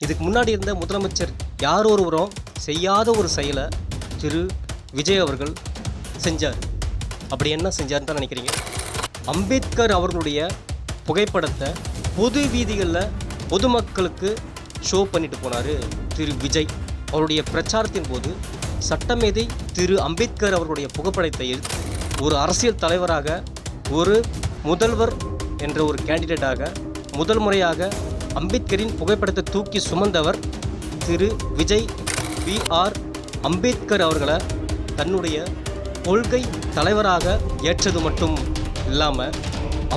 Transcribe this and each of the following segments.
இதுக்கு முன்னாடி இருந்த முதலமைச்சர் யார் ஒருவரும் செய்யாத ஒரு செயலை திரு விஜய் அவர்கள் செஞ்சார். அப்படி என்ன செஞ்சார்னு தான் நினைக்கிறீங்க? அம்பேத்கர் அவர்களுடைய புகைப்படத்தை பொது வீதிகளில் பொதுமக்களுக்கு ஷோ பண்ணிட்டு போனார் திரு விஜய். அவருடைய பிரச்சாரத்தின் போது சட்டமேதை திரு அம்பேத்கர் அவர்களுடைய புகைப்படத்தை எடுத்து ஒரு அரசியல் தலைவராக, ஒரு முதல்வர் என்ற ஒரு கேண்டிடேட்டாக முதல் முறையாக அம்பேத்கரின் புகைப்படத்தை தூக்கி சுமந்தவர் திரு விஜய் பிஆர் அம்பேத்கர் அவர்களை தன்னுடைய கொள்கை தலைவராக ஏற்றது மட்டும் இல்லாமல்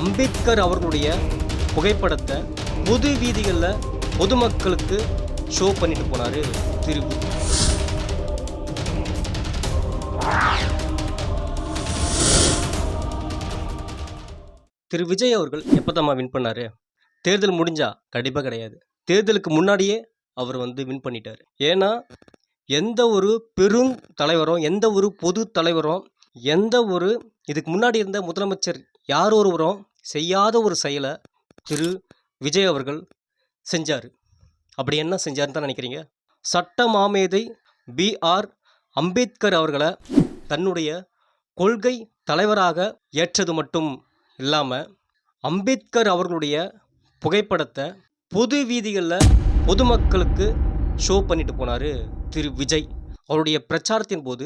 அம்பேத்கர் அவர்களுடைய புகைப்படத்தை பொது வீதிகளில் பொதுமக்களுக்கு ஷோ பண்ணிட்டு போனார் திரு விஜய் அவர்கள். எப்போதாம்மா வின் பண்ணார்? தேர்தல் முடிஞ்சா? கண்டிப்பாக கிடையாது. தேர்தலுக்கு முன்னாடியே அவர் வின் பண்ணிட்டார். ஏன்னா எந்த ஒரு பெரும் தலைவரும், எந்த ஒரு பொது தலைவரும், எந்த ஒரு இதுக்கு முன்னாடி இருந்த முதலமைச்சர் யார் ஒருவரும் செய்யாத ஒரு செயலை திரு விஜய் அவர்கள் செஞ்சார். அப்படி என்ன செஞ்சார்னு தான் நினைக்கிறீங்க? சட்ட மாமேதை பிஆர் அம்பேத்கர் அவர்களை தன்னுடைய கொள்கை தலைவராக ஏற்றது மட்டும் இல்லாமல் அம்பேத்கர் அவர்களுடைய புகைப்படத்தை பொது வீதிகளில் பொதுமக்களுக்கு ஷோ பண்ணிட்டு போனார் திரு விஜய். அவருடைய பிரச்சாரத்தின் போது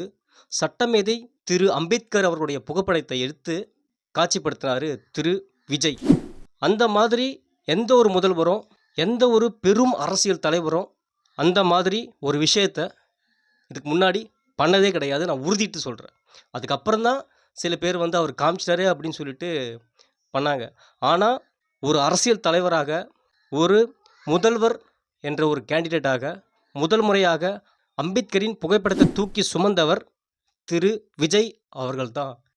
சட்டமேதை திரு அம்பேத்கர் அவர்களுடைய புகைப்படத்தை எடுத்து காட்சிப்படுத்தினார் திரு விஜய். அந்த மாதிரி எந்த ஒரு முதல்வரும், எந்த ஒரு பெரும் அரசியல் தலைவரும் அந்த மாதிரி ஒரு விஷயத்தை இதுக்கு முன்னாடி பண்ணதே கிடையாது. நான் உறுதிட்டு சொல்கிறேன். அதுக்கப்புறம் தான் சில பேர் அவர் காமிச்சிட்டாரு அப்படின்னு சொல்லிட்டு பண்ணாங்க. ஆனால் ஒரு அரசியல் தலைவராக, ஒரு முதல்வர் என்ற ஒரு கேண்டிடேட்டாக முதல் முறையாக அம்பேத்கரின் புகைப்படத்தை தூக்கி சுமந்தவர் திரு விஜய் அவர்கள்தான்.